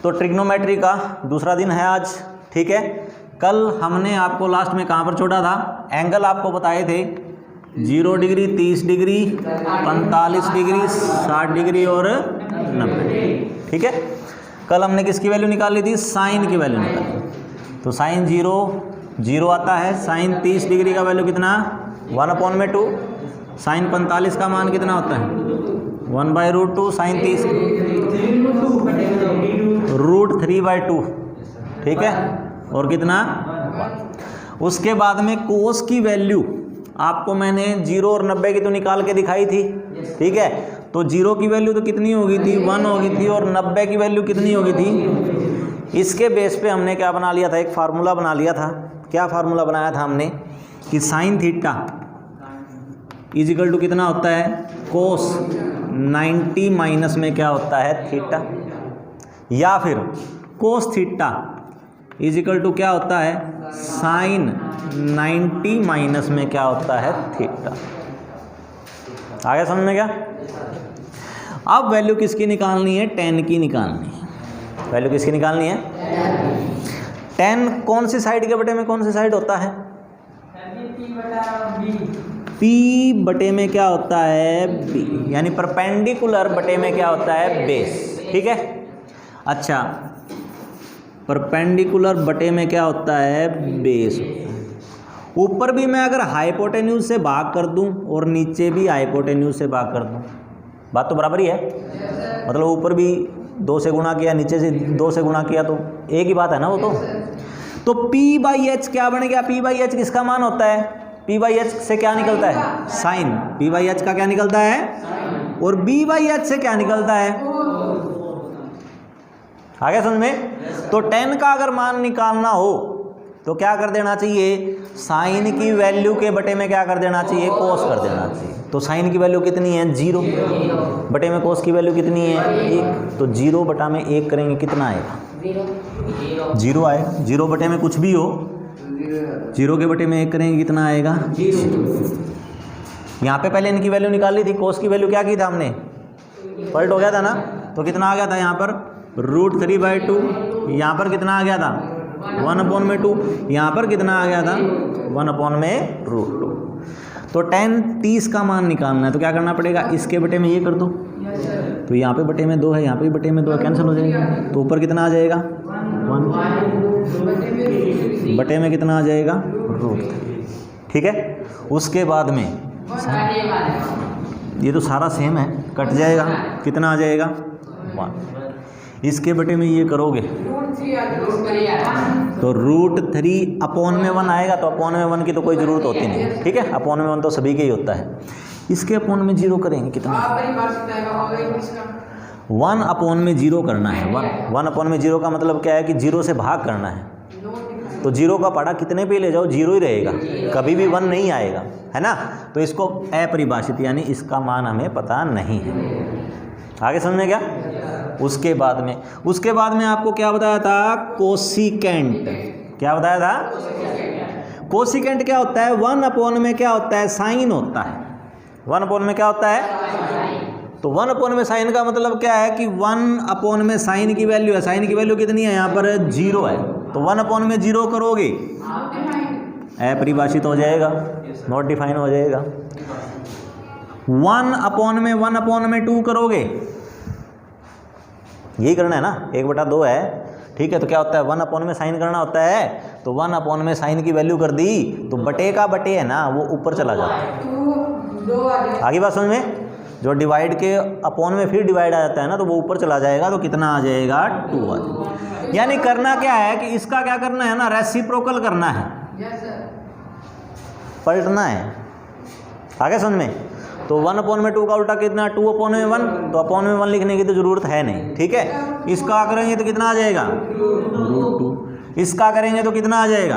तो ट्रिग्नोमेट्री का दूसरा दिन है आज, ठीक है। कल हमने आपको लास्ट में कहाँ पर छोड़ा था, एंगल आपको बताए थे 0 डिग्री, 30 डिग्री, 45 डिग्री, 60 डिग्री और 90, ठीक है। कल हमने किसकी वैल्यू निकाली थी, साइन की वैल्यू निकाली। तो साइन 0 आता है, साइन 30 डिग्री का वैल्यू कितना 1/2, साइन 45 का मान कितना होता है 1/√2, साइन 30 √3/2, ठीक है, और कितना 1। उसके बाद में कोस की वैल्यू आपको मैंने 0 और 90 की तो निकाल के दिखाई थी, ठीक है। तो 0 की वैल्यू तो कितनी होगी थी 1 होगी थी, और 90 की वैल्यू कितनी होगी थी। इसके बेस पे हमने क्या बना लिया था, एक फार्मूला बना लिया था। क्या फार्मूला बनाया था हमने कि साइन थीटा इजिकल टू कितना होता है कोस 90 माइनस में क्या होता है थीटा, या फिर कोस थीटा इजिकल टू क्या होता है साइन 90 माइनस में क्या होता है थीटा। आ गया समझ में क्या। अब वैल्यू किसकी निकालनी है, tan की निकालनी है। वैल्यू किसकी निकालनी है, tan कौन सी साइड के बटे में कौन सी साइड होता है, P बटे में क्या होता है B, यानी परपेंडिकुलर बटे में क्या होता है बेस, ठीक है। अच्छा, परपेंडिकुलर बटे में क्या होता है बेस। ऊपर भी मैं अगर हाइपोटेन्यूज से भाग कर दूं और नीचे भी हाइपोटेन्यूज से भाग कर दूं, बात तो बराबर ही है। मतलब ऊपर भी 2 से गुणा किया, नीचे से 2 से गुणा किया, तो एक ही बात है ना वो तो P/H क्या बन गया, P/H किसका मान होता है, P/H से क्या निकलता है साइन, P/H का क्या निकलता है, और B/H से क्या निकलता है। आ गया समझ में। तो tan का अगर मान निकालना हो तो क्या कर देना चाहिए, साइन की वैल्यू के बटे में क्या कर देना चाहिए कोस कर देना चाहिए। तो साइन की वैल्यू कितनी है 0, बटे में कोस की वैल्यू कितनी है 1, तो 0 बटा में 1 करेंगे कितना आएगा 0 आएगा। 0 बटे में कुछ भी हो, 0 के बटे में 1 करेंगे कितना आएगा 0। यहाँ पे पहले इनकी वैल्यू निकाल ली थी, कोस की वैल्यू क्या की था हमने पलट हो गया था ना, तो कितना आ गया था यहाँ पर √3/2, यहाँ पर कितना आ गया था 1/2, यहाँ पर कितना आ गया था 1/√2। तो tan 30 का मान निकालना है तो क्या करना पड़ेगा, इसके बटे में ये कर दो, तो यहाँ पे बटे में 2 है, यहाँ पे बटे में 2 है, कैंसिल हो जाएगा। तो ऊपर कितना आ जाएगा 1, बटे में कितना आ जाएगा √3, ठीक है। उसके बाद में ये तो सारा सेम है, कट जाएगा, कितना आ जाएगा 1। इसके बटे में ये करोगे तो √3/1 आएगा, तो अपॉन में 1 की तो कोई ज़रूरत होती नहीं, ठीक है। अपॉन में 1 तो सभी के ही होता है। इसके अपॉन में 0 करेंगे कितना 1/0 करना है। 1/0 का मतलब क्या है कि 0 से भाग करना है, तो 0 का पढ़ा कितने पे ले जाओ 0 ही रहेगा, कभी भी 1 नहीं आएगा, है ना। तो इसको अपरिभाषित यानी इसका मान हमें पता नहीं है। आगे समझ में क्या। उसके बाद में आपको क्या बताया था कोसिकेंट, क्या बताया था कोसिकेंट क्या होता है 1/में में क्या होता है साइन होता है, 1/में में क्या होता है, तो 1/में में साइन का मतलब क्या है कि 1/में में साइन की वैल्यू है, साइन की वैल्यू कितनी है यहाँ पर 0 है, तो 1/में में 0 करोगे अपरिभाषित हो जाएगा, नॉट डिफाइन हो जाएगा। 1/में 2 करोगे, यही करना है ना, 1/2 है, ठीक है। तो क्या होता है 1/में में साइन करना होता है, तो 1/में में साइन की वैल्यू कर दी, तो बटे का बटे है ना वो ऊपर चला जाता है। आगे बात समझ में, जो डिवाइड के अपॉन में फिर डिवाइड आ जाता है ना, तो वो ऊपर चला जाएगा, तो कितना आ जाएगा 2 आ जाएगा। यानी करना क्या है कि इसका क्या करना है ना रेसिप्रोकल करना है, पलटना है। आगे समझ में। तो 1/में 2 का उल्टा कितना 2/में 1, तो अपॉन में 1 लिखने की तो जरूरत है नहीं, ठीक है। इसका करेंगे तो कितना आ जाएगा √2, इसका करेंगे तो कितना आ जाएगा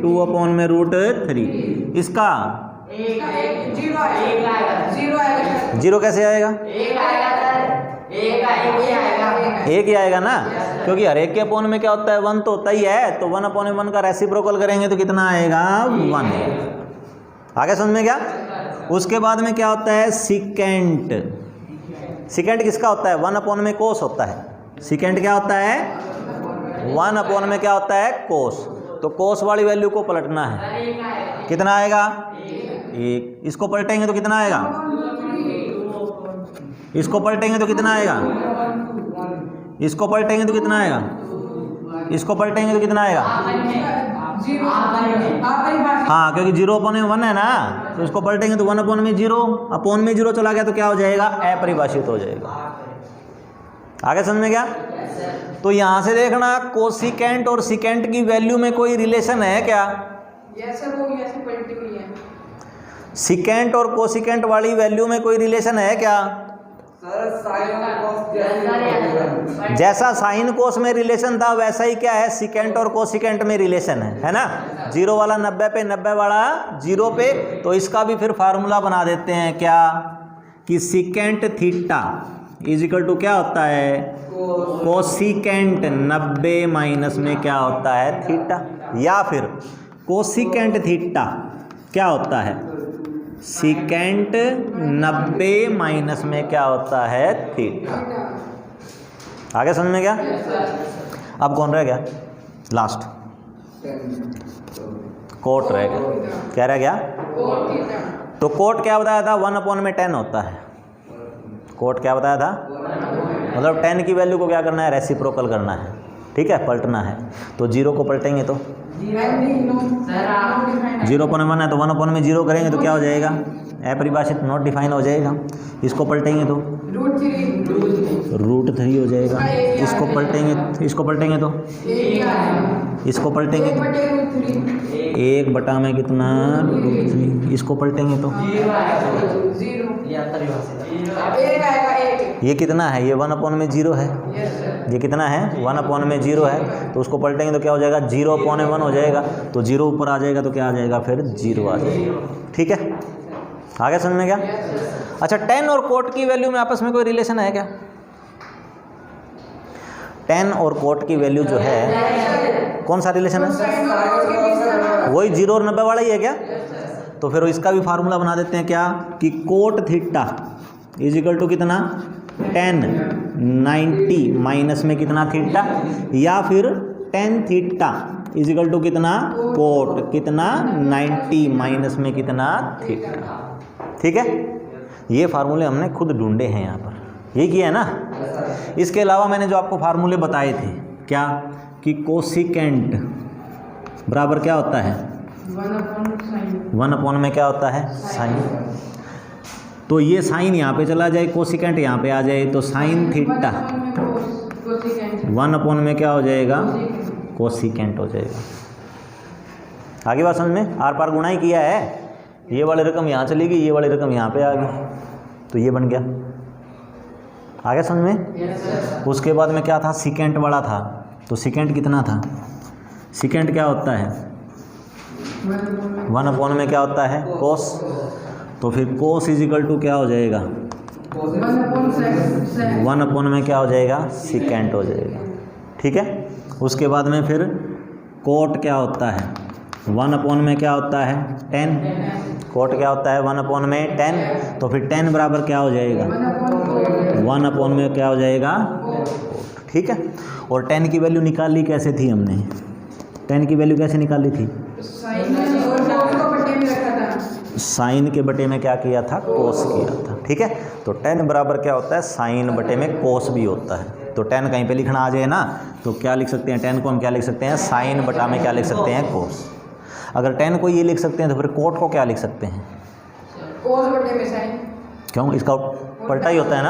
2/में √3, इसका 0 कैसे आएगा, एक ही आएगा ना, क्योंकि हर एक के अपॉन में क्या होता है 1 तो होता ही है, तो 1/1 का रेसिप्रोकल करेंगे तो कितना आएगा 1। आगे समझ में क्या। उसके बाद में क्या होता है सिकेंट, सिकेंट किसका होता है 1/में कोस होता है, सिकेंड क्या होता है 1 अपॉन में क्या होता है कोस। तो कोस वाली वैल्यू को पलटना है, कितना आएगा 1। इसको पलटेंगे तो कितना आएगा, इसको पलटेंगे तो कितना आएगा, इसको पलटेंगे तो कितना आएगा, इसको पलटेंगे तो कितना आएगा, हाँ क्योंकि 0 अपॉन में 1 है ना, तो इसको पलटेंगे तो 1 अपॉन में 0, अपॉन में 0 चला गया तो क्या हो जाएगा, अपरिभाषित हो जाएगा। आगे समझ में क्या। तो यहां से देखना कोसिकेंट और सिकेंट की वैल्यू में कोई रिलेशन है क्या, सिकेंट और कोसिकेंट वाली वैल्यू में कोई रिलेशन है क्या, जैसा साइन कोस में रिलेशन था वैसा ही क्या है सिकेंट और कोसिकेंट में रिलेशन है ना। 0 वाला 90 पे, 90 वाला 0 पे, तो इसका भी फिर फार्मूला बना देते हैं क्या कि secant theta is equal to क्या होता है कोसिकेंट 90 माइनस में क्या होता है थीटा, या फिर कोसिकेंट थीटा क्या होता है सिकेंट 90 माइनस में क्या होता है थीटा। आगे समझ में क्या। अब कौन रह गया लास्ट, कोट रह गया। क्या रह गया, तो कोट क्या बताया था 1 अपॉन में 10 होता है। कोट क्या बताया था, मतलब 10 की वैल्यू को क्या करना है रेसिप्रोकल करना है, ठीक है, पलटना है। तो 0 को पलटेंगे तो 0 अपॉन में 1 है तो 1 अपॉन में 0 करेंगे तो क्या हो जाएगा अपरिभाषित, नॉट डिफाइन हो जाएगा। इसको पलटेंगे तो √3 हो जाएगा। इसको पलटेंगे तो इसको पलटेंगे तो 1 बटा में कितना √3। इसको पलटेंगे तो ये कितना है, ये 1 अपॉन में 0 है। ये कितना है 1 अपॉन में 0 है, तो उसको पलटेंगे तो क्या हो जाएगा 0 अपॉन में 1 हो जाएगा। तो 0 ऊपर आ जाएगा तो क्या आ जाएगा फिर 0 आ जाएगा, ठीक है। आगे समझ में क्या। अच्छा 10 और कोट की वैल्यू में आपस में कोई रिलेशन है क्या, 10 और कोट की वैल्यू जो है कौन सा रिलेशन है, वही 0 और 90 वाला ही है क्या। तो फिर इसका भी फार्मूला बना देते हैं क्या कि cot theta is equal to कितना 10 90 माइनस में कितना थीटा, या फिर 10 थीटा इज इक्वल टू कितना कोट कितना 90 माइनस में कितना थीटा, ठीक है। ये फार्मूले हमने खुद ढूंढे हैं यहाँ पर, ये किया है ना। इसके अलावा मैंने जो आपको फार्मूले बताए थे क्या कि कोसिकेंट बराबर क्या होता है 1 अपॉन में क्या होता है साइन। तो ये साइन यहाँ पे चला जाए, कोसिकेंट यहाँ पे आ जाए, तो साइन थीटा 1 अपॉन में क्या हो जाएगा कोसिकेंट हो जाएगा। आगे बात समझ में, आर पार गुणा ही किया है। ये वाली रकम यहाँ चली गई, ये वाली रकम यहाँ पे आ गई, तो ये बन गया। आगे समझ में। उसके बाद में क्या था सिकेंट वाला था, तो सिकेंट कितना था, सिकेंट क्या होता है 1 अपॉन में क्या होता है कोस। तो फिर कोस इज इक्वल टू क्या हो जाएगा 1 अपॉन में क्या हो जाएगा सिकेंट हो जाएगा, ठीक है। उसके बाद में फिर कोट क्या होता है 1 अपॉन में क्या होता है 10, कोट क्या होता है 1 अपॉन में 10। तो फिर 10 बराबर क्या हो जाएगा 1 अपॉन में क्या हो जाएगा, ठीक है। और 10 की वैल्यू निकाली कैसे थी हमने, 10 की वैल्यू कैसे निकाली थी, साइन के बटे में क्या किया था कोस किया था, ठीक है। तो 10 बराबर क्या होता है साइन बटे में कोस भी होता है। तो 10 कहीं पे लिखना आ जाए ना, तो क्या लिख सकते हैं 10 को हम क्या लिख सकते हैं साइन बटा में क्या लिख सकते हैं कोस। अगर 10 को ये लिख सकते हैं तो फिर कोट को क्या लिख सकते हैं कोस बटे में साइन, क्यों इसका पलटा ही होता है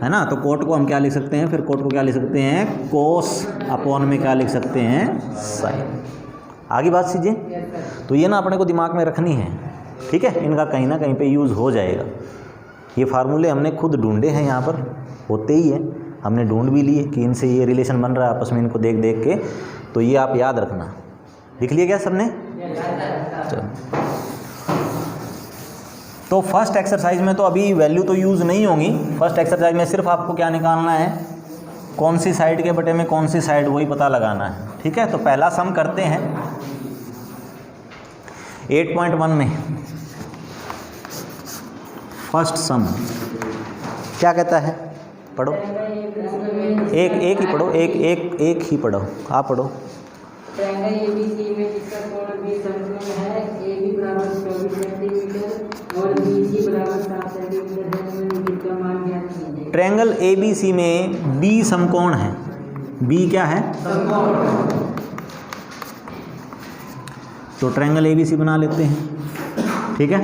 ना। तो कोट को हम क्या लिख सकते हैं, फिर कोट को क्या लिख सकते हैं कोस अपॉन में क्या लिख सकते हैं साइन। आगे बात कीजिए। तो ये ना अपने को दिमाग में रखनी है, ठीक है, इनका कहीं ना कहीं पे यूज़ हो जाएगा। ये फार्मूले हमने खुद ढूंढे हैं, यहाँ पर होते ही है, हमने ढूंढ भी लिए कि इनसे ये रिलेशन बन रहा है आपस में, इनको देख देख के। तो ये आप याद रखना। लिख लिए क्या सबने, चलो। तो फर्स्ट एक्सरसाइज में तो अभी वैल्यू तो यूज़ नहीं होंगी। फर्स्ट एक्सरसाइज में सिर्फ आपको क्या निकालना है कौन सी साइड के बटे में कौन सी साइड, वही पता लगाना है, ठीक है। तो पहला सम करते हैं 8.1 में। फर्स्ट सम क्या कहता है पढ़ो, एक ही पढ़ो, एक ही पढ़ो, आप पढ़ो। ट्रायंगल एबीसी में जिसका कोण बी समकोण है, AB बराबर 24 सेंटीमीटर और BC बराबर 7 सेंटीमीटर है, तो निम्नलिखित का मान ज्ञात कीजिए। ट्रायंगल एबीसी में बी समकोण है। बी क्या है? समकोण। तो ट्रायंगल एबीसी बना लेते हैं, ठीक है।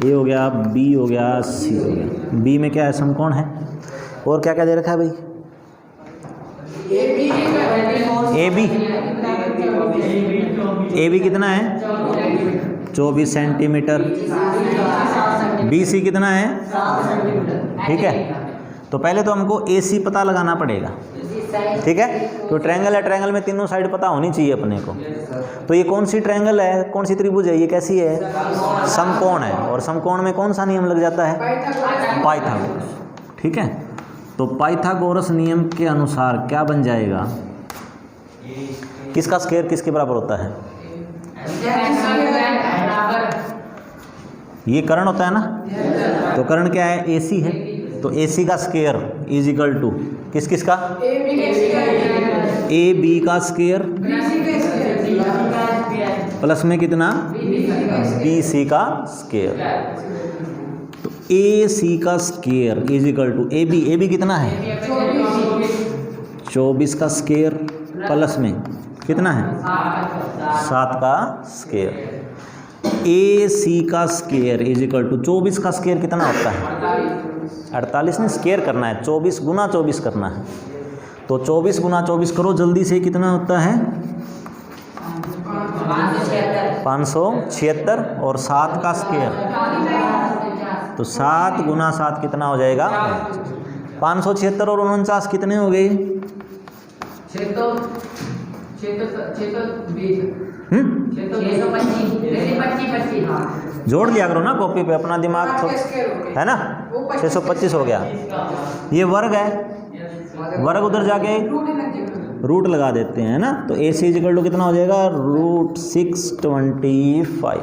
ए हो गया, बी हो गया, सी हो गया। बी में क्या है? समकोण है। और क्या क्या दे रखा है भाई? ए बी कितना है? 24 सेंटीमीटर। बी सी कितना है? ठीक है। तो पहले तो हमको ए सी पता लगाना पड़ेगा, ठीक है। तो ट्रायंगल है, ट्रायंगल में तीनों साइड पता होनी चाहिए अपने को। तो ये कौन सी ट्रायंगल है, कौन सी त्रिभुज है, ये कैसी है? समकोण है। और समकोण में कौन सा नियम लग जाता है? पाइथागोरस, ठीक है। तो पाइथागोरस नियम के अनुसार क्या बन जाएगा? किसका स्क्वायर किसके बराबर होता है? ये कर्ण होता है ना, तो कर्ण क्या है? AC है। तो AC का स्क्वायर इज इक्वल टू किस किस का? AB का स्क्वायर प्लस में कितना? BC का स्क्वायर। तो AC का square is equal to AB कितना है? 24 का स्क्वायर प्लस में कितना है? 7 का स्क्वायर। AC का स्क्वायर इज इक्वल टू 24 का स्क्वायर कितना होता है? 48 नहीं, स्क्वायर करना है, 24 गुना 24 करना है। तो 24 गुना 24 करो जल्दी से, कितना होता है? 576 और 7 का स्क्वायर, तो 7 गुना 7 कितना हो जाएगा? 576 और 49 कितने हो गए? 625। जोड़ लिया करो ना कॉपी पे, अपना दिमाग है ना। 625 हो गया। ये वर्ग है, वर्ग उधर जाके रूट लगा देते हैं ना। तो AC इक्वल टू कितना हो जाएगा? √625,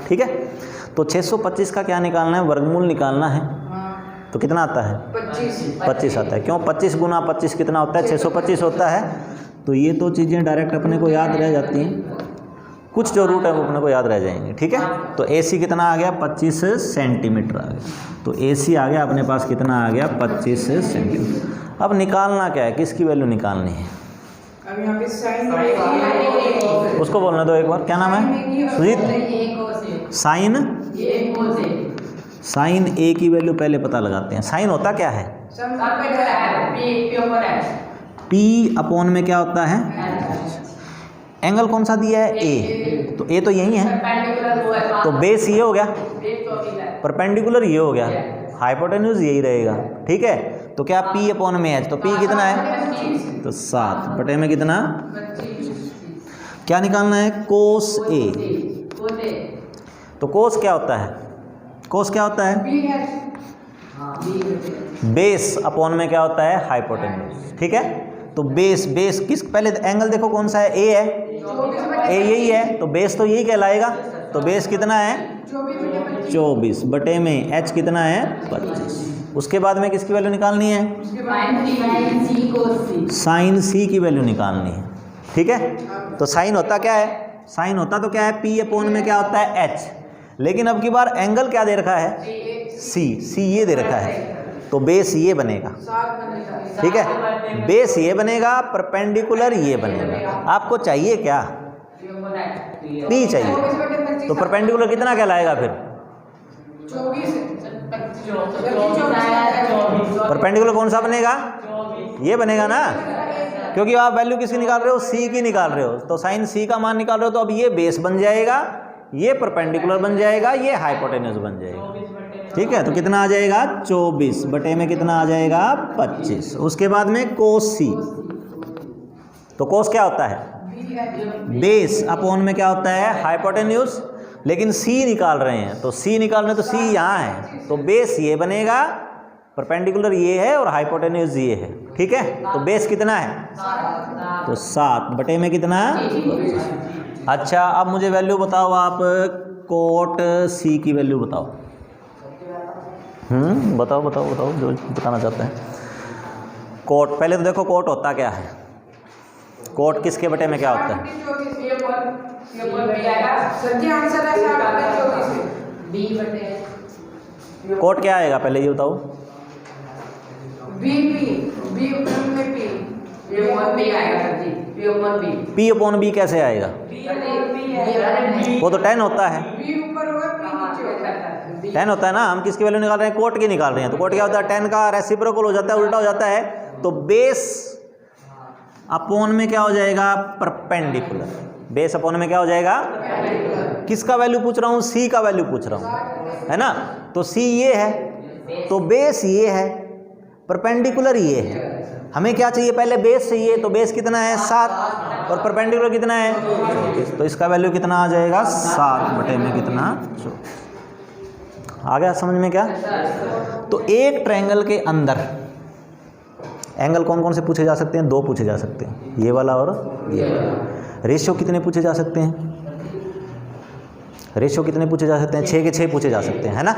ठीक है। तो 625 का क्या निकालना है? वर्गमूल निकालना है। तो कितना आता है? 25 आता है। क्यों? 25 गुना 25 कितना होता है? 625 होता है। तो ये तो चीज़ें डायरेक्ट अपने को याद रह जाती हैं, कुछ जो रूट है वो अपने को याद रह जाएंगे, ठीक है। तो AC कितना आ गया? 25 सेंटीमीटर आ गया। तो AC आ गया अपने पास, कितना आ गया? 25 सेंटीमीटर। अब निकालना क्या है? किसकी वैल्यू निकालनी है? अब यहाँ पे साइन, उसको बोलने दो एक बार, क्या नाम है? सुजीत। साइन A की वैल्यू पहले पता लगाते हैं। साइन होता क्या है? P अपॉन में क्या होता है? एंगल कौन सा दिया है? A। तो A तो यही है, तो बेस ये हो गया, परपेंडिकुलर ये हो गया, हाइपोटेन्यूज यही रहेगा, ठीक है। तो क्या P अपॉन में H, तो P कितना है? तो 7 बटे में कितना? क्या निकालना है? कोस A। तो कोस क्या होता है? कोस क्या होता है? बेस अपॉन में क्या होता है? हाइपोटेन्यूज, ठीक है। तो बेस किस, पहले एंगल देखो कौन सा है? A है, A यही है, तो बेस तो यही कहलाएगा। तो बेस कितना है? 24 बटे में H कितना है? 25। उसके बाद में किसकी वैल्यू निकालनी है? साइन C की वैल्यू निकालनी है, ठीक है। तो साइन होता क्या है? साइन होता तो क्या है? P अपॉन में क्या होता है? H। लेकिन अब की बार एंगल क्या दे रखा है? C ये दे रखा है। तो बेस ये बनेगा, ठीक है। बेस ये बनेगा, परपेंडिकुलर ये बनेगा। आपको चाहिए क्या? P चाहिए। तो परपेंडिकुलर कितना कहलाएगा फिर? परपेंडिकुलर कौन सा बनेगा? ये बनेगा ना, क्योंकि आप वैल्यू किसकी निकाल रहे हो? C की निकाल रहे हो। तो साइन C का मान निकाल रहे हो, तो अब ये बेस बन जाएगा, ये परपेंडिकुलर बन जाएगा, ये हाइपोटेन्यूज बन जाएगा, ठीक है। तो कितना आ जाएगा? 24 बटे में कितना आ जाएगा? 25। उसके बाद में कोस C। तो कोस क्या होता है? बेस अपॉन में क्या होता है? हाइपोटेन्यूज। लेकिन C निकाल रहे हैं, तो C निकाल रहे हैं, तो C यहाँ है, तो बेस ये बनेगा, परपेंडिकुलर ये है और हाइपोटेन्यूज ये है, ठीक है। तो बेस कितना है? तो 7 बटे में कितना? अच्छा, अब मुझे वैल्यू बताओ आप, कोट C की वैल्यू बताओ। बताओ जो बताना चाहते हैं। कोट, पहले तो देखो कोट होता क्या है, कोट किसके बटे में क्या होता है? बी बटे कोट क्या आएगा पहले ये बताओ? पी अपॉन बी कैसे आएगा? वो तो 10 होता है, 10 होता है ना। हम किसकी वैल्यू निकाल रहे हैं? कोट की निकाल रहे हैं। तो कोट क्या होता है? 10 का रेसिप्रोकल हो जाता है, उल्टा हो जाता है। तो बेस अपॉन में क्या हो जाएगा? परपेंडिकुलर। बेस अपॉन में क्या हो जाएगा? किसका वैल्यू पूछ रहा हूँ? सी का वैल्यू पूछ रहा हूँ, है ना। तो सी ये है, तो बेस ये है, परपेंडिकुलर ये है। हमें क्या चाहिए? पहले बेस चाहिए। तो बेस कितना है? 7, और परपेंडिकुलर कितना है? 24। तो इसका वैल्यू कितना आ जाएगा? 7 बटे में कितना? 24। आ गया समझ में क्या? तो एक ट्रायंगल के अंदर एंगल कौन कौन से पूछे जा सकते हैं? 2 पूछे जा सकते हैं, ये वाला और ये वाला। रेशियो कितने पूछे जा सकते हैं? रेशियो कितने पूछे जा सकते हैं? 6 के 6 पूछे जा सकते हैं, है ना।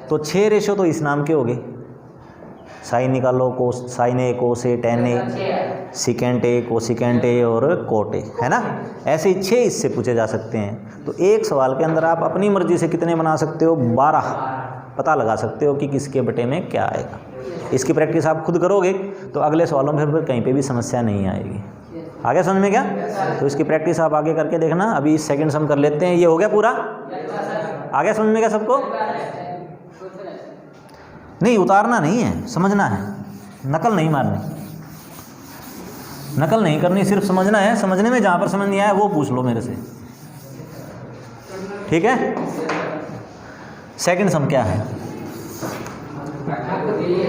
तो 6 रेशियो तो इस नाम के हो गए। साइन निकालो, cos, sine A, cos A, tan A, secant A, cosecant A और कोट ए, है ना। ऐसे ही 6 इससे पूछे जा सकते हैं। तो एक सवाल के अंदर आप अपनी मर्जी से कितने बना सकते हो? 12 पता लगा सकते हो कि किसके बटे में क्या आएगा। इसकी प्रैक्टिस आप खुद करोगे तो अगले सवालों में फिर कहीं पे भी समस्या नहीं आएगी। आगे समझ में क्या? तो इसकी प्रैक्टिस आप आगे करके देखना। अभी सेकंड सम कर लेते हैं। ये हो गया पूरा? आगे समझ में क्या सबको? नहीं, उतारना नहीं है, समझना है, नकल नहीं मारनी, नकल नहीं करनी, सिर्फ समझना है। समझने में जहाँ पर समझ नहीं आया वो पूछ लो मेरे से, ठीक है। सेकंड सम क्या है?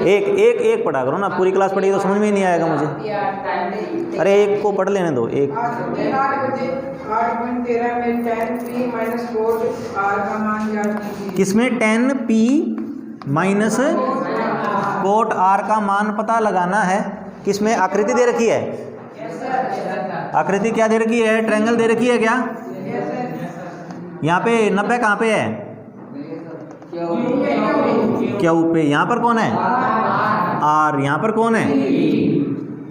एक पढ़ा करो ना, पूरी क्लास पढ़ी तो समझ में ही नहीं आएगा मुझे। अरे एक को पढ़ लेने दो। एक 8.13 में 10p माइनस कोट r का मान ज्ञात कीजिए। किसमें? 10p माइनस कोट r का मान पता लगाना है। किसमें? आकृति दे रखी है। आकृति क्या दे रखी है? ट्रायंगल दे रखी है क्या? यहाँ पे 90 कहाँ पे है? क्यू पे। यहाँ पर कौन है? आर। यहाँ पर कौन है?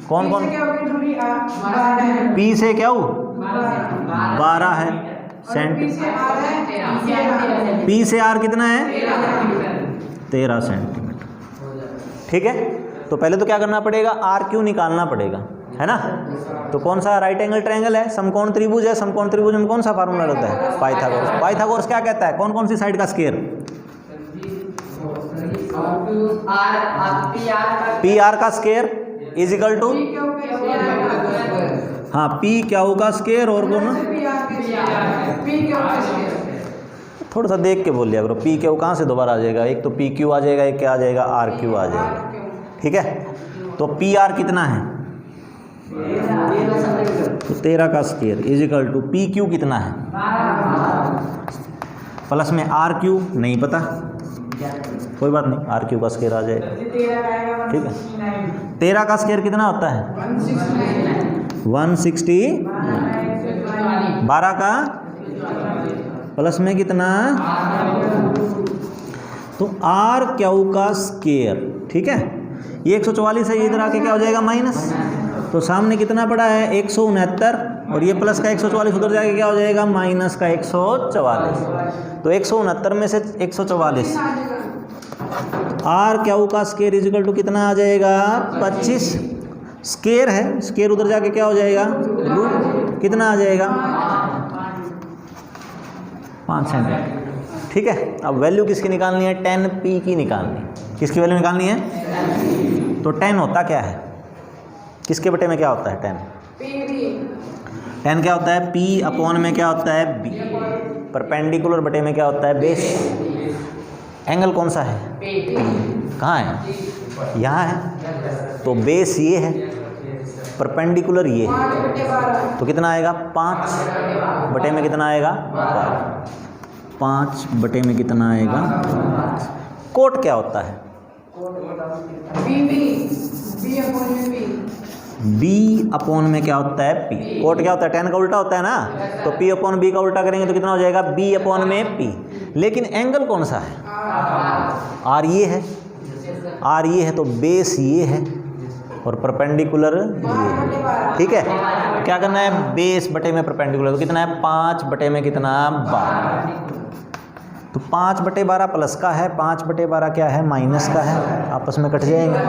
कौन कौन? पी से क्या हो? 12 है सेंटीमीटर। पी से आर कितना है? 13 सेंटीमीटर, ठीक है। तो पहले तो क्या करना पड़ेगा? आर क्यू निकालना पड़ेगा, है ना। तो कौन सा? राइट एंगल ट्रायंगल है, समकोण त्रिभुज है। समकोण त्रिभुज में कौन सा फार्मूला रहता है? पाइथागोरस। पाइथागोरस क्या कहता है? कौन कौन सी साइड का स्क्वायर? पी आर का स्क्वायर इज इक्वल टू, हाँ, पी क्यू का स्क्वायर। और कौन? थोड़ा सा देख के बोल लिया करो। पी क्यू कहाँ से दोबारा आ जाएगा? एक तो पी क्यू आ जाएगा, एक क्या आ जाएगा? आर क्यू आ जाएगा, ठीक है। तो पी आर कितना है? तो 13 का square is equal to P Q कितना है? प्लस में आर क्यू नहीं पता, कोई बात नहीं, आर क्यू का स्क्वायर आ जाएगा, ठीक है। 13 का स्क्वायर कितना होता है? 160। 12 का प्लस में कितना? तो आर क्यू का स्क्वायर, ठीक है। ये 144 है, ये इधर आके क्या हो जाएगा? माइनस। तो सामने कितना पड़ा है? 169, और ये प्लस का 144 उधर जाके क्या हो जाएगा? माइनस का 144। तो 169 में से 144, आर क्यू का स्क्वायर इज इक्वल टू कितना आ जाएगा? 25। स्क्वायर है, स्क्वायर उधर जाके क्या हो जाएगा? रूट। कितना आ जाएगा? 5 सेंटीमीटर, ठीक है। अब वैल्यू किसकी निकालनी है? 10p की निकालनी। किसकी वैल्यू निकालनी है? तो 10 होता क्या है? किसके बटे में क्या होता है? 10 क्या होता है? p अपॉन में क्या होता है? b। परपेंडिकुलर बटे में क्या होता है? बेस। एंगल कौन सा है? कहाँ है? यहाँ है। तो बेस ये है, परपेंडिकुलर ये है। तो कितना आएगा? 5 बटे में कितना आएगा? 5 बटे में कितना आएगा? कोट क्या होता है? बी अपॉन में क्या होता है? पी। कोट क्या होता है? 10 का उल्टा होता है ना। तो पी अपॉन बी का उल्टा करेंगे तो कितना हो जाएगा? बी अपॉन में पी। लेकिन एंगल कौन सा है? आर ये है, आर ये है, तो बेस ये है, और परपेंडिकुलर ये, ठीक है। क्या करना है, बेस बटे में परपेंडिकुलर, तो कितना है 5 बटे में कितना 12, तो 5 बटे 12 प्लस का है, 5 बटे 12 क्या है माइनस का है, आपस में कट जाएंगे,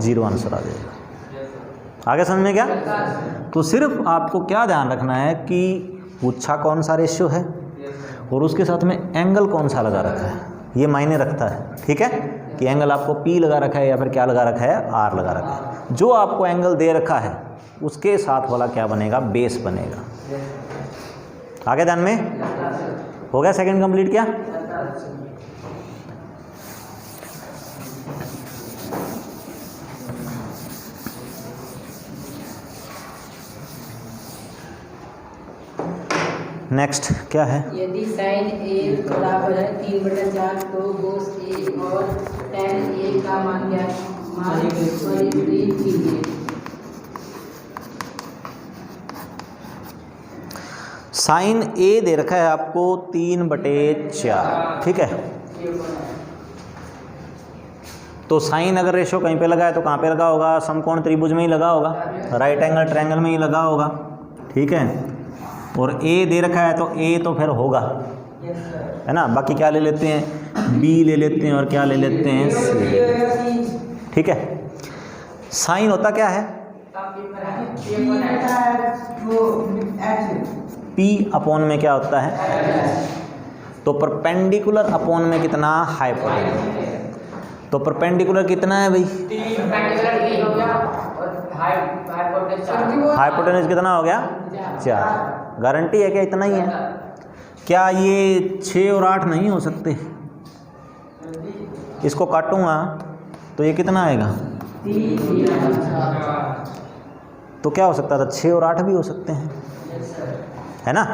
0 आंसर आ जाएगा। आगे समझ में क्या, तो सिर्फ आपको क्या ध्यान रखना है कि पूछा कौन सा रेशियो है और उसके साथ में एंगल कौन सा लगा रखा है, ये मायने रखता है, ठीक है, कि एंगल आपको P लगा रखा है या फिर क्या लगा रखा है, R लगा रखा है। जो आपको एंगल दे रखा है उसके साथ वाला क्या बनेगा, बेस बनेगा। आगे ध्यान में, हो गया सेकंड कंप्लीट क्या। नेक्स्ट क्या है, यदि साइन ए बराबर है 3/4 तो कोस ए और tan ए का मान क्या कीजिए। साइन ए दे रखा है आपको 3/4, ठीक है। तो साइन अगर रेशो कहीं पे लगा है तो कहाँ पे लगा होगा, समकोण त्रिभुज में ही लगा होगा, राइट एंगल ट्रायंगल में ही लगा होगा, ठीक है। और ए दे रखा है तो ए तो फिर होगा, है ना। बाकी क्या ले लेते हैं, बी ले लेते हैं और क्या ले लेते हैं, सी, ठीक है। साइन होता क्या है, P अपॉन में क्या होता है, तो परपेंडिकुलर अपॉन में कितना, हाइपोटेन्यूज। तो परपेंडिकुलर कितना है भाई, हाइपोटेन्यूज कितना हो गया 4। गारंटी है क्या इतना ही है, क्या ये 6 और 8 नहीं हो सकते, इसको काटूंगा तो ये कितना आएगा, तो क्या हो सकता था, 6 और 8 भी हो सकते हैं, है ना।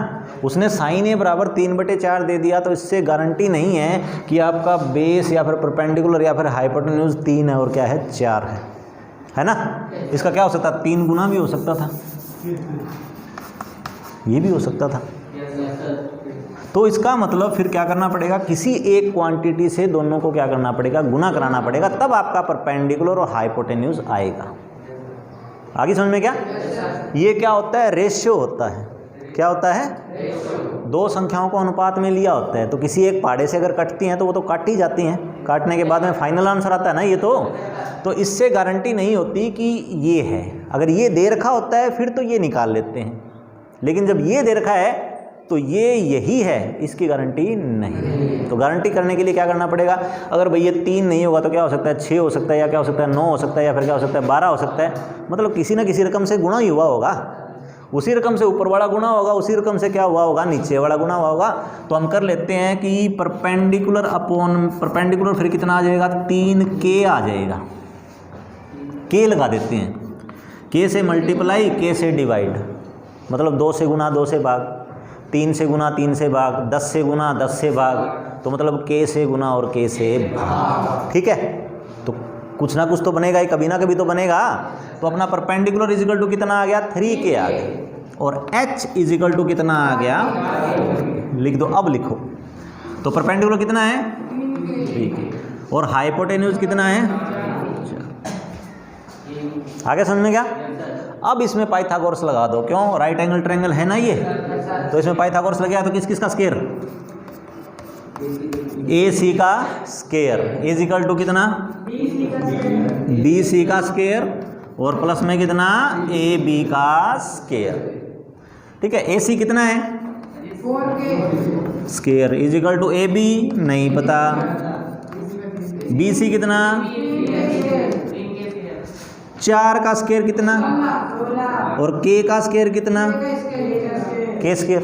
उसने साइन ए बराबर 3/4 दे दिया तो इससे गारंटी नहीं है कि आपका बेस या फिर परपेंडिकुलर या फिर हाइपोटेन्यूज 3 है और क्या है 4 है ना। इसका क्या हो सकता है, 3 गुना भी हो सकता था, ये भी हो सकता था। तो इसका मतलब फिर क्या करना पड़ेगा, किसी एक क्वांटिटी से दोनों को क्या करना पड़ेगा, गुना कराना पड़ेगा, तब आपका परपेंडिकुलर और हाइपोटेन्यूज आएगा। आगे समझ में क्या, ये क्या होता है, रेशियो होता है। क्या होता है, दो संख्याओं को अनुपात में लिया होता है। तो किसी एक पहाड़े से अगर कटती हैं तो वो तो काटी जाती हैं, काटने के बाद में फाइनल आंसर आता है ना ये तो इससे गारंटी नहीं होती कि ये है। अगर ये दे रखा होता है फिर तो ये निकाल लेते हैं, लेकिन जब ये दे रखा है तो ये यही है, इसकी गारंटी नहीं। तो गारंटी करने के लिए क्या करना पड़ेगा, अगर भाई ये 3 नहीं होगा तो क्या हो सकता है, 6 हो सकता है, या क्या हो सकता है 9 हो सकता है, या फिर क्या हो सकता है 12 हो सकता है। मतलब किसी ना किसी रकम से गुणा ही हुआ होगा, उसी रकम से ऊपर वाला गुणा होगा, उसी रकम से क्या हुआ होगा, नीचे वाला गुणा हुआ होगा। तो हम कर लेते हैं कि परपेंडिकुलर अपॉन परपेंडिकुलर फिर कितना आ जाएगा, 3k आ जाएगा। k लगा देते हैं, k से मल्टीप्लाई k से डिवाइड, मतलब 2 से गुना 2 से भाग, 3 से गुना 3 से भाग, 10 से गुना 10 से भाग, तो मतलब k से गुना और k से भाग, ठीक है। तो कुछ ना कुछ तो बनेगा ही, कभी ना कभी तो बनेगा। तो अपना परपेंडिकुलर इजिकल टू कितना आ गया, 3k आ गया, और h इजिकल टू कितना आ गया, लिख दो, अब लिखो। तो परपेंडिकुलर कितना है 3k और हाइपोटेन्यूज कितना है, आगे समझ में क्या। अब इसमें पाइथागोरस लगा दो, क्यों, राइट एंगल ट्रायंगल है ना ये, तो इसमें पाइथागोरस लग गया। तो किस किस का स्क्वायर, AC का स्क्वायर इजिकल टू कितना, BC का स्क्वायर, और प्लस में कितना AB का स्क्वायर, ठीक है। AC कितना है 4k square is equal to AB नहीं पता, BC कितना 4 का स्क्वायर कितना, और K का स्क्वायर कितना, K square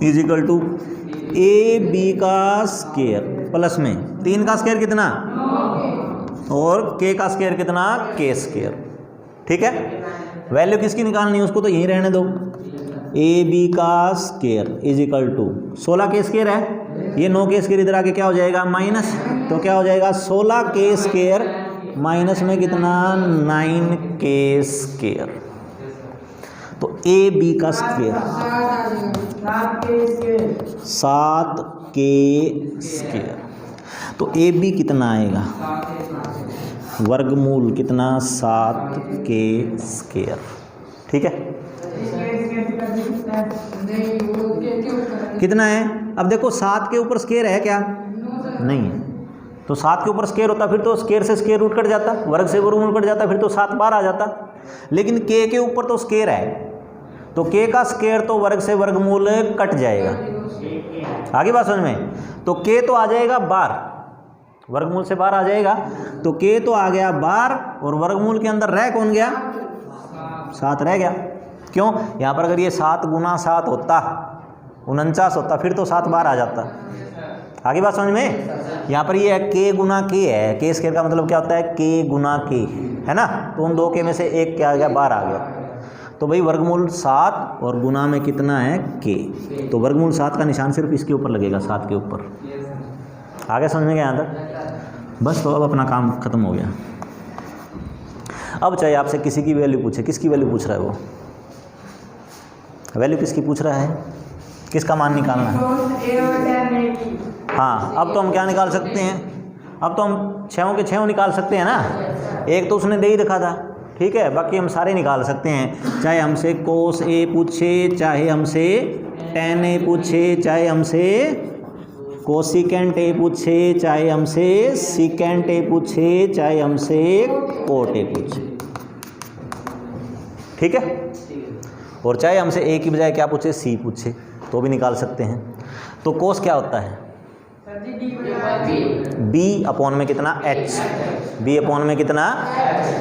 is equal to AB का स्क्वायर प्लस में 3 का स्क्वायर कितना, और K का स्क्वायर कितना, K स्क्वायर, ठीक है। वैल्यू किसकी निकालनी है उसको तो यहीं रहने दो, AB का square is equal to 16k square है, ये 9k स्क्वायर इधर आके क्या हो जाएगा माइनस, तो क्या हो जाएगा 16k स्क्वायर माइनस में कितना 9k स्क्वायर, तो AB का स्क्वायर 7k स्क्वायर, तो AB कितना आएगा वर्गमूल कितना 7k²। ठीक है, कितना है? अब देखो 7 के ऊपर स्केयर है क्या? नहीं है। तो 7 के ऊपर स्केयर होता फिर तो स्केयर से स्केयर रूट कट जाता, वर्ग से वर्गमूल कट जाता, फिर तो 7 बार आ जाता। लेकिन k के ऊपर तो स्केयर है, तो k का स्केयर तो वर्ग से वर्गमूल कट जाएगा। आगे बात समझ में? तो k तो आ जाएगा बार, वर्गमूल से बार आ जाएगा, तो k तो आ गया बार और वर्गमूल के अंदर रह कौन गया? 7 रह गया। क्यों? यहाँ पर अगर ये 7 गुना 7 होता 49 होता, फिर तो 7 बार आ जाता। आगे बात समझ में? यहाँ पर ये k गुना k है, k स्केयर का मतलब क्या होता है? k गुना k, है ना? तो उन 2 k में से एक क्या आ गया? बार आ गया। तो भाई वर्गमूल 7 और गुना में कितना है? k। तो वर्गमूल 7 का निशान सिर्फ इसके ऊपर लगेगा, 7 के ऊपर। आगे समझ में गया यहाँ तक? बस, तो अब अपना काम खत्म हो गया। अब चाहे आपसे किसी की वैल्यू पूछे, किसकी वैल्यू पूछ रहा है वो? वैल्यू किसकी पूछ रहा है? किसका मान निकालना है? हाँ, अब तो हम क्या निकाल सकते हैं? अब तो हम 6 के 6 निकाल सकते हैं ना। एक तो उसने दे ही रखा था, ठीक है, बाकी हम सारे निकाल सकते हैं। चाहे हमसे कोस ए पूछे, चाहे हमसे टेन ए पूछे, चाहे हमसे कोसिकेंट ए पूछे, चाहे हमसे सिकेंट ए पूछे, चाहे हमसे कोट ए पूछे, ठीक है। और चाहे हमसे ए की बजाय क्या पूछे? सी पूछे, तो भी निकाल सकते हैं। तो कोस क्या होता है? b अपॉन में कितना? h। b अपॉन में कितना?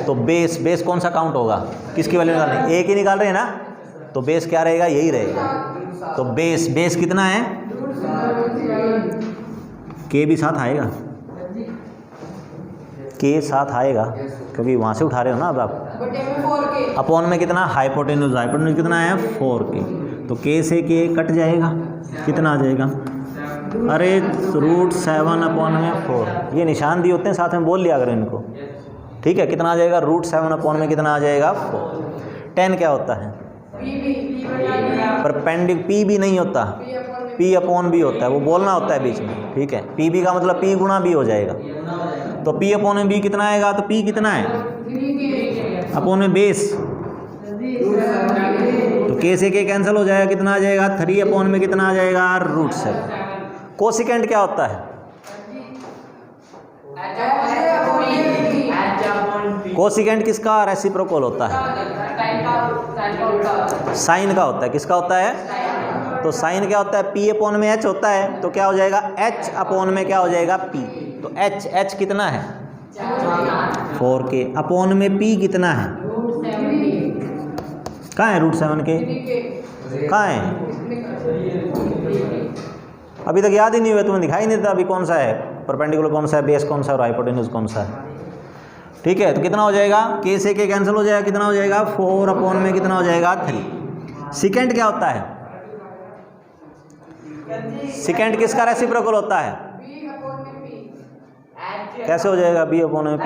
तो बेस, बेस कौन सा काउंट होगा? किसकी वैल्यू निकाल रहे हैं? a की निकाल रहे हैं ना, तो बेस क्या रहेगा? यही रहेगा। तो बेस, बेस कितना है? k भी साथ आएगा, k साथ आएगा, क्योंकि वहाँ से उठा रहे हो ना अब आप। अपॉन में कितना? हाइपोटेन्यूज, हाइपोटेन्यूज कितना है? 4k। तो k से k कट जाएगा, कितना आ जाएगा? अरे √7 अपॉन में 4। ये निशान दिए होते हैं, साथ में बोल लिया अगर इनको, ठीक है। कितना आ जाएगा? √7 अपॉन में कितना आ जाएगा? 4। 10 क्या होता है? परपेंडिक, p भी नहीं होता, p अपॉन b होता है, वो बोलना होता है बीच में, ठीक है। p b का मतलब p गुना b हो जाएगा। तो p अपॉन में b कितना आएगा? तो p कितना है? अपॉन में बेस, तो k से k कैंसिल हो जाएगा, कितना आ जाएगा? 3 अपॉन में कितना आ जाएगा? √7। कोसिकेंट क्या होता है? कोसिकेंट किसका रेसिप्रोकल होता है? साइन का होता है। किसका होता है? तो साइन क्या होता है? p अपॉन में h होता है, तो क्या हो जाएगा? h अपॉन में क्या हो जाएगा? p। तो h कितना है? 4k। अपॉन में p कितना है? कहाँ है √7 के? कहाँ है? अभी तक याद ही नहीं हुआ, तुम्हें दिखाई नहीं देता अभी कौन सा है परपेंडिकुलर, कौन सा है बेस, कौन सा है हाइपोटेन्यूज, कौन सा है, ठीक है। तो कितना हो जाएगा? k से k कैंसिल हो जाएगा, कितना हो जाएगा? 4 अपॉन में कितना हो जाएगा? 3। सिकेंट क्या होता है? सिकेंट किसका रेसिप्रोकल होता है? कैसे हो जाएगा? b अपॉन में p।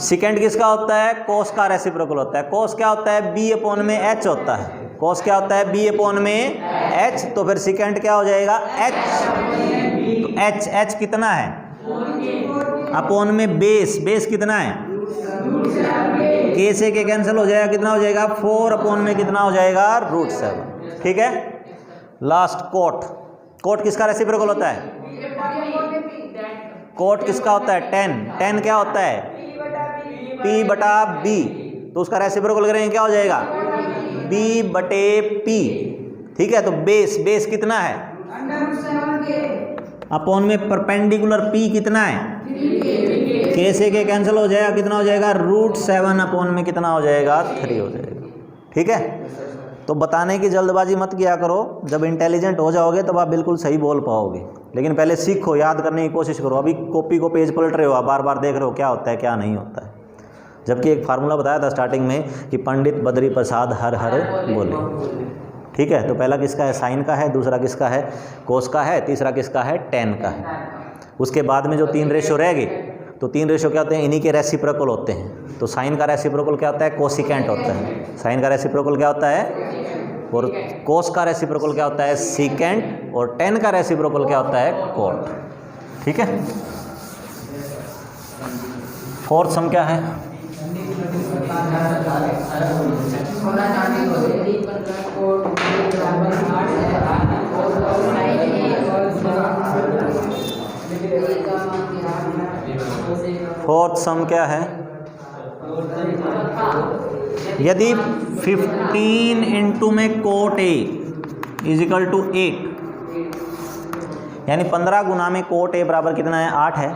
सिकेंट किसका होता है? कोस का रेसिप्रोकल होता है। कोस क्या होता है? b अपॉन में h होता है। कोस क्या होता है? b अपॉन में h। तो फिर सिकेंट क्या हो जाएगा? h। तो h कितना है? अपॉन में बेस, बेस कितना है? k से k कैंसिल हो जाएगा, कितना हो जाएगा? 4 अपॉन में कितना हो जाएगा? √7, ठीक है। Last cot. कोट किसका रेसिप्रोकल होता है? कोट किसका होता है? 10 क्या होता है? p बटा b। तो उसका रेसिप्रोकल करेंगे, क्या हो जाएगा? b बटे p, ठीक है। तो बेस, बेस कितना है? अपॉन में परपेंडिकुलर p कितना है? k से k कैंसिल हो जाएगा, कितना हो जाएगा? √7 अपॉन में कितना हो जाएगा? 3 हो जाएगा, ठीक है। तो बताने की जल्दबाजी मत किया करो, जब इंटेलिजेंट हो जाओगे तब आप बिल्कुल सही बोल पाओगे। लेकिन पहले सीखो, याद करने की कोशिश करो। अभी कॉपी को पेज पलट रहे हो, आप बार बार देख रहे हो क्या होता है क्या नहीं होता है। जबकि एक फार्मूला बताया था स्टार्टिंग में कि पंडित बद्री प्रसाद हर हर बोले, ठीक है। तो पहला किसका है? साइन का है, दूसरा किसका है? कोस का है, तीसरा किसका है? टेन का है। उसके बाद में जो 3 रेशो रह गए, तो 3 रेशो क्या होते हैं? इन्हीं के रेसिप्रोकल होते हैं। तो साइन का रेसिप्रोकल क्या होता है? कोसिकेंट होता है। साइन का रेसिप्रोकल क्या होता है? और कोस का रेसिप्रोकल क्या होता है? सीकेंट। और टेन का रेसिप्रोकल क्या होता है? कोट, ठीक है। फोर्थ सम क्या है? यदि 15 कोड B बराबर 8 है और sin A और A का मान क्या है? फोर्थ सम क्या है? यदि 15 इंटू में कोट ए इजिकल टू 8, यानी 15 गुना में कोट ए बराबर कितना है? 8 है।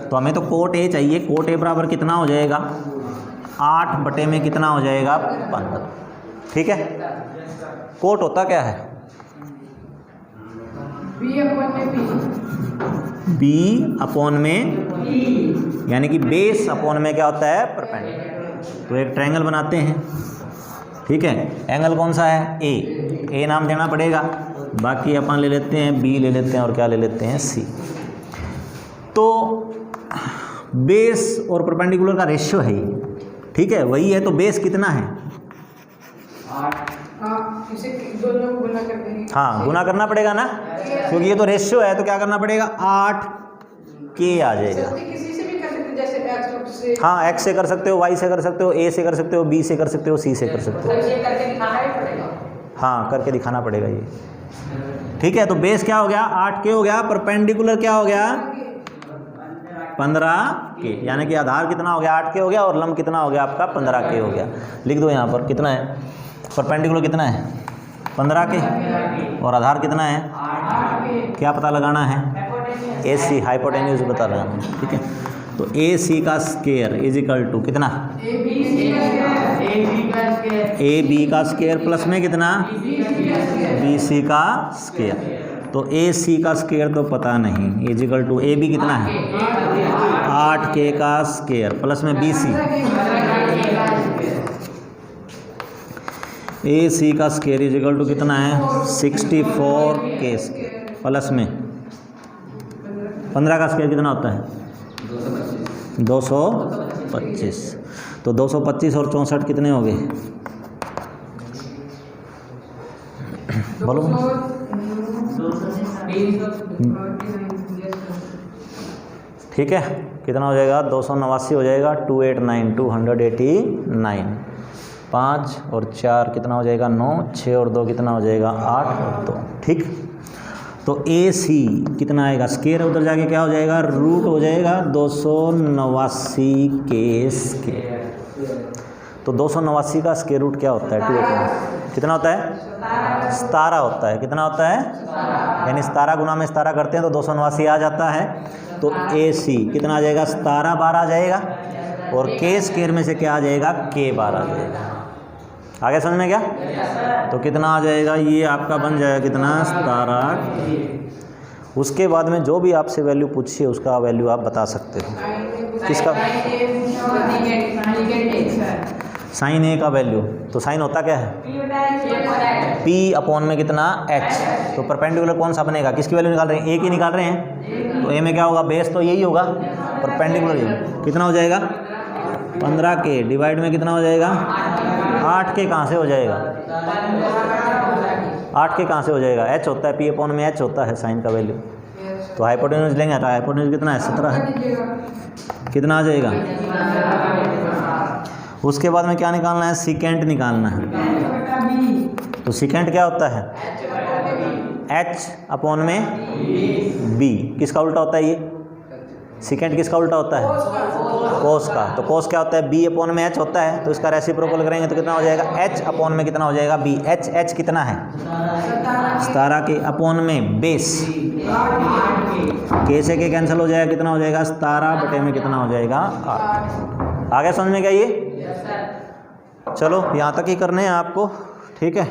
तो हमें तो कोट ए चाहिए। कोट ए बराबर कितना हो जाएगा? 8 बटे में कितना हो जाएगा? 15। ठीक है। कोट होता क्या है? बी अपॉन में, यानी कि बेस अपॉन में क्या होता है? परपेंडिकुलर। तो एक ट्रायंगल बनाते हैं। ठीक है। एंगल कौन सा है? ए नाम देना पड़ेगा। बाकी अपन ले लेते हैं बी, ले लेते हैं और क्या ले लेते हैं? सी। तो बेस और परपेंडिकुलर का रेशियो है ये। ठीक है, वही है। तो बेस कितना है? 8। इसे दोनों गुना कर देंगे। हाँ, गुना करना पड़ेगा ना, क्योंकि ये तो रेशियो है। तो क्या करना पड़ेगा? 8 के आ जाएगा। किसी से भी कर सकते, जैसे x से। हाँ, एक्स से कर सकते हो, वाई से कर सकते हो, ए से कर सकते हो, बी से कर सकते हो, सी से कर सकते हो। ये करके दिखाना ही पड़ेगा। हाँ, करके दिखाना पड़ेगा ये। ठीक है। तो बेस क्या हो गया? 8 के हो गया। परपेंडिकुलर क्या हो गया? 15 के, यानी कि आधार कितना हो गया? 8 के हो गया और लंब कितना हो गया आपका? 15 के हो गया। लिख दो यहाँ पर कितना है परपेंडिकुलर? कितना है? 15 के। और आधार कितना है? 8 के। क्या पता लगाना है? ए सी, हाइपोटेन्यूज पता लगाना है। ठीक है। तो ए सी का स्केयर इज इक्वल टू कितना? ए बी का स्केयर प्लस में कितना? बी सी का स्केयर। तो ए सी का स्केयर तो पता नहीं, is equal to A B कितना है? 8 के का स्केयर प्लस में बी सी। ए सी का स्केयर इज इक्वल टू कितना है? 64 के स्केयर प्लस में 15 का स्केयर कितना होता है? 225। तो 225 और 64 कितने हो गए? बोलो। ठीक है। कितना हो जाएगा? 289 हो जाएगा। 289 289। 5 और 4 कितना हो जाएगा? 9। 6 और 2 कितना हो जाएगा? 8 और 2। ठीक। तो ए सी कितना आएगा? स्केयर उधर जाके क्या हो जाएगा? रूट हो जाएगा 289 के स्केयर। तो 289 का स्केयर रूट क्या होता है? 289 कितना होता है? 17 होता है। कितना होता है? यानी 17 गुना में 17 करते हैं तो 289 आ जाता है। तो ए सी कितना आ जाएगा? 17 बार आ जाएगा। और के स्केयर में से क्या आ जाएगा? के बार आ जाएगा। आगे समझ में क्या? तो कितना आ जाएगा? ये आपका बन जाएगा कितना? 17। उसके बाद में जो भी आपसे वैल्यू पूछिए उसका वैल्यू आप बता सकते हो। किसका? साइन ए का वैल्यू। तो साइन होता क्या है? P अपॉन में कितना? H। तो परपेंडिकुलर कौन सा बनेगा? किसकी वैल्यू निकाल रहे हैं? ए की निकाल रहे हैं। तो ए में क्या होगा? बेस तो यही होगा, परपेंडिकुलर यही। कितना हो जाएगा? 15 के डिवाइड में कितना हो जाएगा? 8 के कहाँ से हो जाएगा? 8 के कहाँ से हो जाएगा? H होता है, P अपॉन में H होता है साइन का वैल्यू। तो हाइपोटेन्यूज लेंगे तो हाइपोटेन्यूज कितना है? 17 है। कितना आ जाएगा? उसके बाद में क्या निकालना है? सीकेंट निकालना है। तो सीकेंट क्या होता है? H अपॉन में B। किसका उल्टा होता है ये? सीकेंट किसका उल्टा होता है? कोस का। तो कोस क्या होता है? B अपॉन में H होता है। तो इसका रेसिप्रोकल करेंगे तो कितना हो जाएगा? H अपॉन में कितना हो जाएगा? B। H कितना है? 17 के अपॉन में बेस के से के कैंसिल हो जाएगा। कितना हो जाएगा? 17 बटे में कितना हो जाएगा? 8। आगे समझ में क्या ये? चलो यहाँ तक ही करने हैं आपको। ठीक है।